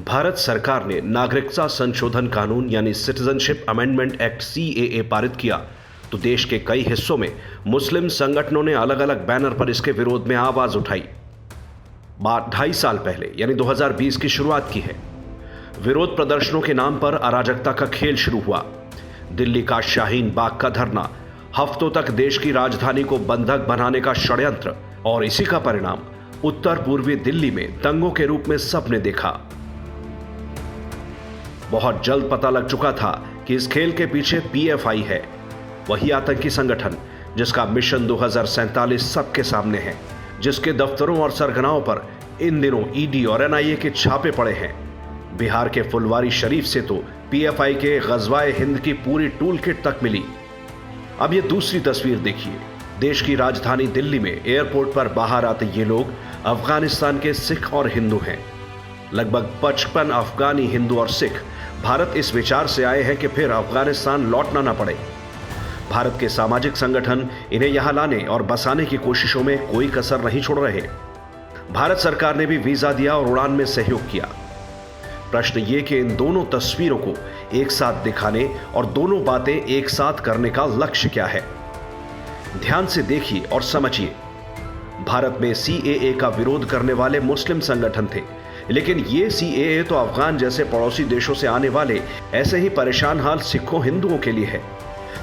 भारत सरकार ने नागरिकता संशोधन कानून यानी सिटीजनशिप अमेंडमेंट एक्ट सीएए पारित किया तो देश के कई हिस्सों में मुस्लिम संगठनों ने अलग अलग बैनर पर इसके विरोध में आवाज उठाई। 2.5 साल पहले यानी 2020 की शुरुआत की है। विरोध प्रदर्शनों के नाम पर अराजकता का खेल शुरू हुआ। दिल्ली का शाहीन बाग का धरना, हफ्तों तक देश की राजधानी को बंधक बनाने का षड्यंत्र, और इसी का परिणाम उत्तर पूर्वी दिल्ली में दंगों के रूप में सबने देखा। बहुत जल्द पता लग चुका था कि इस खेल के पीछे पीएफआई है, वही आतंकी संगठन जिसका मिशन 2047 सबके सामने है, जिसके दफ्तरों और सरगनाओं पर इन दिनों ईडी और एनआईए के छापे पड़े हैं। बिहार के फुलवारी शरीफ से तो पीएफआई के गजवाए हिंद की पूरी टूल किट तक मिली। अब ये दूसरी तस्वीर देखिए। देश की राजधानी दिल्ली में एयरपोर्ट पर बाहर आते ये लोग अफगानिस्तान के सिख और हिंदू हैं। लगभग 55 अफगानी हिंदू और सिख भारत इस विचार से आए हैं कि फिर अफगानिस्तान लौटना ना पड़े। भारत के सामाजिक संगठन इन्हें यहां लाने और बसाने की कोशिशों में कोई कसर नहीं छोड़ रहे। भारत सरकार ने भी वीजा दिया और उड़ान में सहयोग किया। प्रश्न ये कि इन दोनों तस्वीरों को एक साथ दिखाने और दोनों बातें एक साथ करने का लक्ष्य क्या है? ध्यान से देखिए और समझिए। भारत में सीएए का विरोध करने वाले मुस्लिम संगठन थे, लेकिन ये सीएए तो अफगान जैसे पड़ोसी देशों से आने वाले ऐसे ही परेशान हाल सिखों हिंदुओं के लिए है।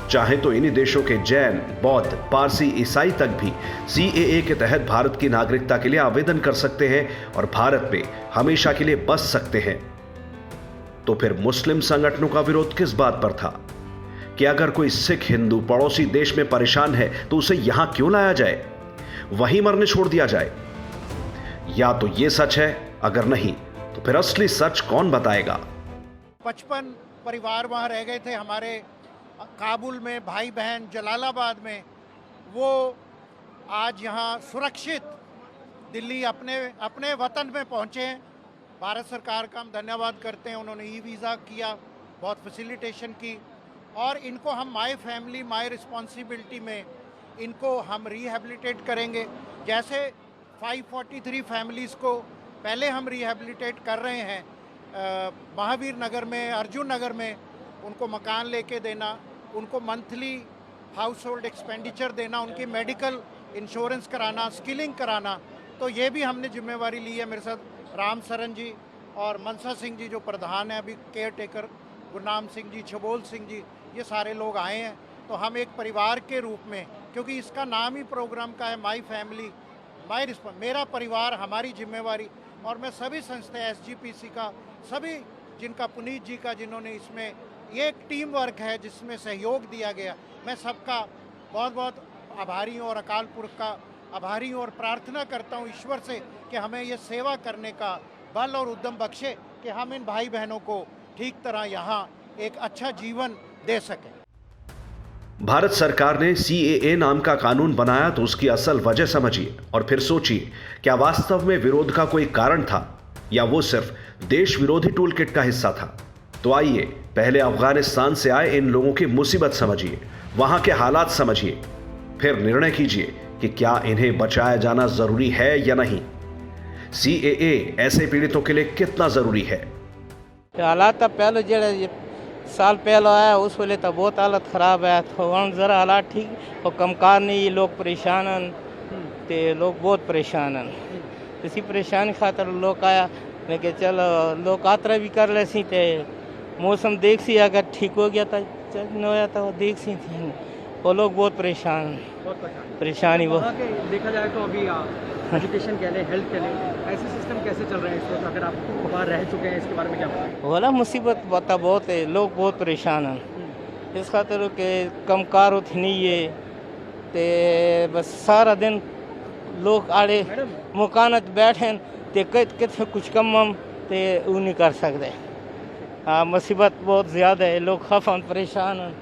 चाहे तो इन्हीं देशों के जैन, बौद्ध, पारसी, ईसाई तक भी सीएए के तहत भारत की नागरिकता के लिए आवेदन कर सकते हैं और भारत में हमेशा के लिए बस सकते हैं। तो फिर मुस्लिम संगठनों का विरोध किस बात पर था कि अगर कोई सिख हिंदू पड़ोसी देश में परेशान है तो उसे यहां क्यों लाया जाए, वहीं मरने छोड़ दिया जाए? या तो ये सच है, अगर नहीं तो फिर असली सच कौन बताएगा? 55 परिवार वहाँ रह गए थे हमारे काबुल में, भाई बहन जलालाबाद में, वो आज यहाँ सुरक्षित दिल्ली अपने वतन में पहुँचे हैं। भारत सरकार का हम धन्यवाद करते हैं, उन्होंने ई वीज़ा किया, बहुत फैसिलिटेशन की, और इनको हम माय फैमिली माय रिस्पॉन्सिबिलिटी में इनको हम रिहेबिलिटेट करेंगे। जैसे 543 फैमिलीज़ को पहले हम रिहेबिलिटेट कर रहे हैं महावीर नगर में, अर्जुन नगर में, उनको मकान लेके देना, उनको मंथली हाउस होल्ड एक्सपेंडिचर देना, उनकी मेडिकल इंश्योरेंस कराना, स्किलिंग कराना, तो ये भी हमने जिम्मेवारी ली है। मेरे साथ राम सरन जी और मनसा सिंह जी जो प्रधान हैं अभी केयर टेकर, गुरनाम सिंह जी, छबोल सिंह जी, ये सारे लोग आए हैं। तो हम एक परिवार के रूप में, क्योंकि इसका नाम ही प्रोग्राम का है माई फैमिली माई रिस्पॉन्स, मेरा परिवार हमारी जिम्मेवारी, और मैं सभी संस्था एसजीपीसी का, सभी जिनका, पुनीत जी का, जिन्होंने इसमें, ये एक टीम वर्क है जिसमें सहयोग दिया गया, मैं सबका बहुत बहुत आभारी हूँ और अकाल पुरख का आभारी हूँ और प्रार्थना करता हूँ ईश्वर से कि हमें ये सेवा करने का बल और उद्यम बख्शे कि हम इन भाई बहनों को ठीक तरह यहाँ एक अच्छा जीवन दे सकें। भारत सरकार ने सीएए नाम का कानून बनाया तो उसकी असल वजह समझिए और फिर सोचिए, क्या वास्तव में विरोध का कोई कारण था या वो सिर्फ देश विरोधी टूल किट का हिस्सा था? तो आइए पहले अफगानिस्तान से आए इन लोगों की मुसीबत समझिए, वहां के हालात समझिए, फिर निर्णय कीजिए कि क्या इन्हें बचाया जाना जरूरी है या नहीं। सीएए ऐसे पीड़ितों के लिए कितना जरूरी है? हालात पहले जो साल पहले आया उस वेले तो बहुत हालत ख़राब है, तो हम ज़रा हालात ठीक और कमकार नहीं, लोग परेशान हैं, ते लोग बहुत परेशान हैं। इसी परेशानी खातर लोग आया, लेकिन चलो लोग यात्रा भी कर ले सी, ते मौसम देख सी अगर ठीक हो गया था, चल न होया था वो देख सी थी, वो लोग बहुत परेशान हैं, परेशानी वो देखा जाए तो अभी एजुकेशन के लिए, हेल्थ के लिए ऐसे सिस्टम कैसे चल रहे हैं इस वक्त? अगर आप बाहर रह चुके हैं, इसके बारे में क्या बताएं? बोला मुसीबत बता बहुत है, लोग बहुत परेशान हैं। इस खातिर के कमकार होती नहीं है, ते बस सारा दिन लोग आड़े मकानत बैठे ते कितने कुछ कम हम ते वो नहीं कर सकते। हाँ, मुसीबत बहुत ज़्यादा है, लोग खफन परेशान हैं।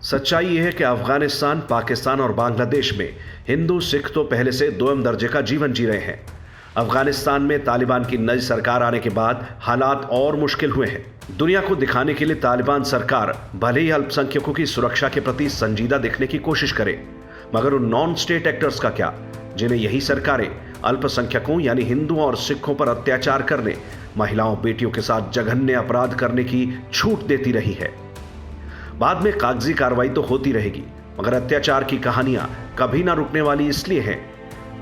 सच्चाई यह है कि अफगानिस्तान, पाकिस्तान और बांग्लादेश में हिंदू सिख तो पहले से दोयम दर्जे का जीवन जी रहे हैं। अफगानिस्तान में तालिबान की नई सरकार आने के बाद हालात और मुश्किल हुए हैं। दुनिया को दिखाने के लिए तालिबान सरकार भले ही अल्पसंख्यकों की सुरक्षा के प्रति संजीदा दिखने की कोशिश करे, मगर उन नॉन स्टेट एक्टर्स का क्या, जिन्हें यही सरकारें अल्पसंख्यकों यानी हिंदुओं और सिखों पर अत्याचार करने, महिलाओं बेटियों के साथ जघन्य अपराध करने की छूट देती रही है। बाद में कागजी कार्रवाई तो होती रहेगी, मगर अत्याचार की कहानियां कभी ना रुकने वाली इसलिए हैं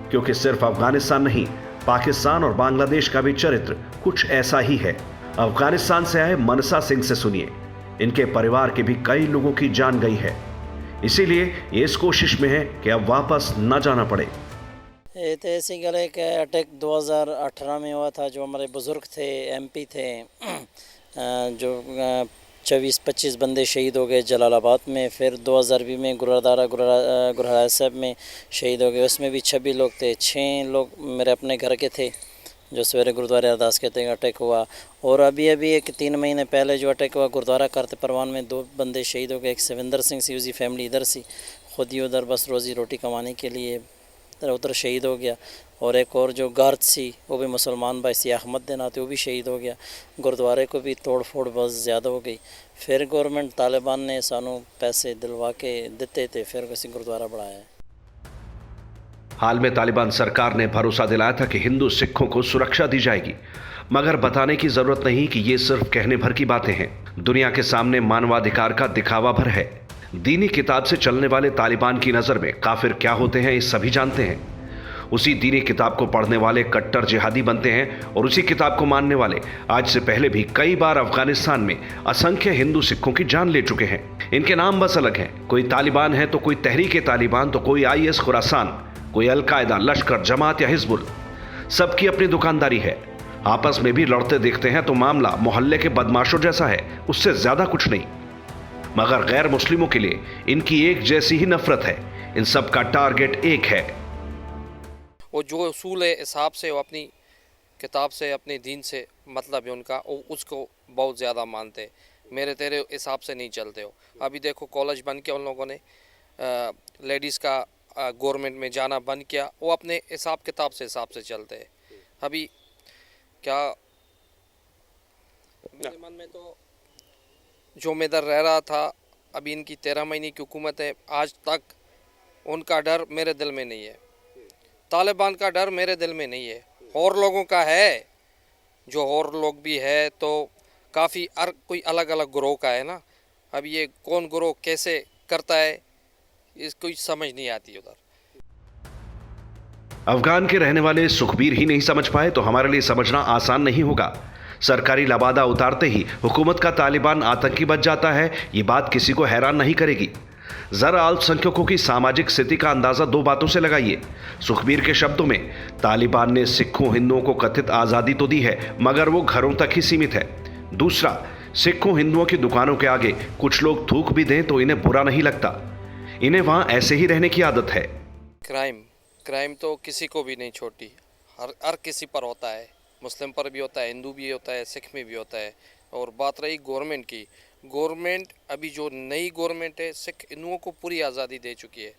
क्योंकि सिर्फ अफगानिस्तान नहीं, पाकिस्तान और बांग्लादेश का भी चरित्र कुछ ऐसा ही है। अफगानिस्तान से आए मनसा सिंह से सुनिए, इनके परिवार के भी कई लोगों की जान गई है, इसीलिए ये इस कोशिश में है कि अब वापस न जाना पड़े। ये तो ऐसी गल है कि अटैक 2018 में हुआ था। जो हमारे बुज़ुर्ग थे, एमपी थे, जो 24-25 बंदे शहीद हो गए जलालाबाद में। फिर 2020 में गुरुद्वारा साहब में शहीद हो गए, उसमें भी 26 लोग थे। 6 लोग मेरे अपने घर के थे जो सवेरे गुरुद्वारे अरदास कहते हैं अटैक हुआ। और अभी एक 3 महीने पहले जो अटैक हुआ गुरुद्वारा करते परवान में, 2 बंदे शहीद हो गए। एक सविंदर सिंह सी, उसकी फैमिली इधर सी, खुद ही उधर बस रोज़ी रोटी कमाने के लिए उधर शहीद हो गया। और एक और जो गार्ड सी, वो भी मुसलमान भाई सी, अहमद दिन आते, वो भी शहीद हो गया। गुरुद्वारे को भी तोड़ फोड़ बहुत ज़्यादा हो गई। फिर गवर्नमेंट तालिबान ने सानू पैसे दिलवा के देते थे, फिर किसी गुरुद्वारा बढ़ाया है। हाल में तालिबान सरकार ने भरोसा दिलाया था कि हिंदू सिखों को सुरक्षा दी जाएगी, मगर बताने की जरूरत नहीं कि ये सिर्फ कहने भर की बातें हैं। दुनिया के सामने मानवाधिकार का दिखावा भर है। दीनी किताब से चलने वाले तालिबान की नज़र में काफिर क्या होते हैं ये सभी जानते हैं। उसी दीनी किताब को पढ़ने वाले कट्टर जिहादी बनते हैं और उसी किताब को मानने वाले आज से पहले भी कई बार अफगानिस्तान में असंख्य हिंदू सिखों की जान ले चुके हैं। इनके नाम बस अलग हैं। कोई तालिबान है तो कोई तहरीके तालिबान, तो कोई IS खुरासान, कोई अलकायदा, लश्कर, जमात या हिजबुल। सबकी अपनी दुकानदारी है। आपस में भी लड़ते देखते हैं तो मामला मोहल्ले के बदमाशों जैसा है, उससे ज्यादा कुछ नहीं। मगर गैर मुस्लिमों के लिए इनकी एक जैसी ही नफरत है। इन सब का टारगेट एक है। वो जो उसूल है हिसाब से, वो अपनी किताब से, अपने दीन से मतलब है उनका, वो उसको बहुत ज़्यादा मानते हैं। मेरे तेरे हिसाब से नहीं चलते हो। अभी देखो कॉलेज बंद किया उन लोगों ने, लेडीज़ का गवर्नमेंट में जाना बंद किया। वो अपने हिसाब से चलते हैं। अभी क्या मेरे मन में तो जो मैं इधर रह रहा था, अभी इनकी 13 महीने की हुकूमत है, आज तक उनका डर मेरे दिल में नहीं है। तालिबान का डर मेरे दिल में नहीं है। और लोगों का है, जो और लोग भी है तो काफ़ी कोई अलग अलग ग्रोह का है ना। अब ये कौन ग्रोह कैसे करता है इसको समझ नहीं आती उधर। अफगान के रहने वाले सुखबीर ही नहीं समझ पाए तो हमारे लिए समझना आसान नहीं होगा। सरकारी लबादा उतारते ही हुकूमत का तालिबान आतंकी बच जाता है, ये बात किसी को हैरान नहीं करेगी। जरा अल्पसंख्यकों की सामाजिक स्थिति का अंदाजा 2 बातों से लगाइए। सुखबीर के शब्दों में, तालिबान ने सिखों हिंदुओं को कथित आज़ादी तो दी है, मगर वो घरों तक ही सीमित है। दूसरा, सिखों हिंदुओं की दुकानों के आगे कुछ लोग थूक भी दें तो इन्हें बुरा नहीं लगता। इन्हें वहां ऐसे ही रहने की आदत है। क्राइम तो किसी को भी नहीं छोड़ती, हर किसी पर होता है। मुस्लिम पर भी होता है, हिंदू भी होता है, सिख में भी होता है। और बात रही गवर्नमेंट की, गवर्नमेंट अभी जो नई गवर्नमेंट है, सिख हिंदुओं को पूरी आज़ादी दे चुकी है।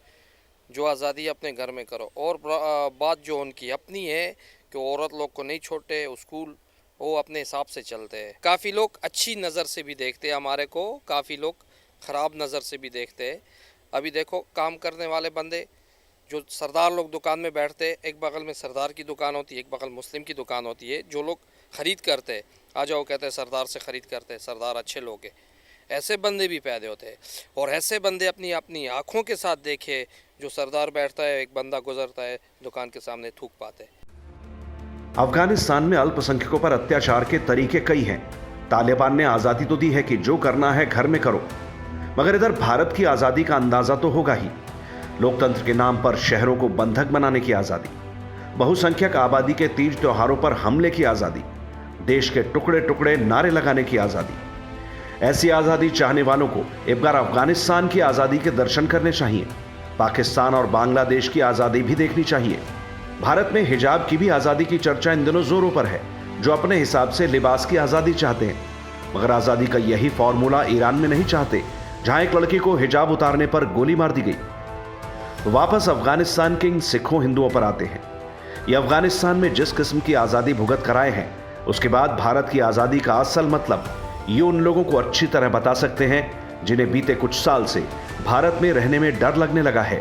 जो आज़ादी अपने घर में करो। और बात जो उनकी अपनी है कि औरत लोग को नहीं छोड़ते, स्कूल वो अपने हिसाब से चलते हैं। काफ़ी लोग अच्छी नज़र से भी देखते हैं हमारे को, काफ़ी लोग ख़राब नज़र से भी देखते हैं। अभी देखो काम करने वाले बंदे, जो सरदार लोग दुकान में बैठते हैं, एक बगल में सरदार की दुकान होती है, एक बगल मुस्लिम की दुकान होती है। जो लोग ख़रीद करते हैं, आ जाओ कहते हैं सरदार से ख़रीद करते हैं, सरदार अच्छे लोग हैं। ऐसे बंदे भी पैदा होते हैं। और ऐसे बंदे अपनी आँखों के साथ देखे, जो सरदार बैठता है, एक बंदा गुजरता है दुकान के सामने, थूक पाते हैं। अफगानिस्तान में अल्पसंख्यकों पर अत्याचार के तरीके कई हैं। तालिबान ने आज़ादी तो दी है कि जो करना है घर में करो, मगर इधर भारत की आज़ादी का अंदाज़ा तो होगा ही। लोकतंत्र के नाम पर शहरों को बंधक बनाने की आज़ादी, बहुसंख्यक आबादी के तीज त्योहारों पर हमले की आज़ादी, देश के टुकड़े टुकड़े नारे लगाने की आज़ादी। ऐसी आज़ादी चाहने वालों को एक बार अफगानिस्तान की आज़ादी के दर्शन करने चाहिए। पाकिस्तान और बांग्लादेश की आज़ादी भी देखनी चाहिए। भारत में हिजाब की भी आज़ादी की चर्चा इन दिनों जोरों पर है, जो अपने हिसाब से लिबास की आज़ादी चाहते हैं। मगर आज़ादी का यही फॉर्मूला ईरान में नहीं चाहते, जहां एक लड़की को हिजाब उतारने पर गोली मार दी गई। वापस अफगानिस्तान के इन सिखों हिंदुओं पर आते हैं। ये अफगानिस्तान में जिस किस्म की आज़ादी भुगत कराए हैं, उसके बाद भारत की आज़ादी का असल मतलब ये उन लोगों को अच्छी तरह बता सकते हैं जिन्हें बीते कुछ साल से भारत में रहने में डर लगने लगा है।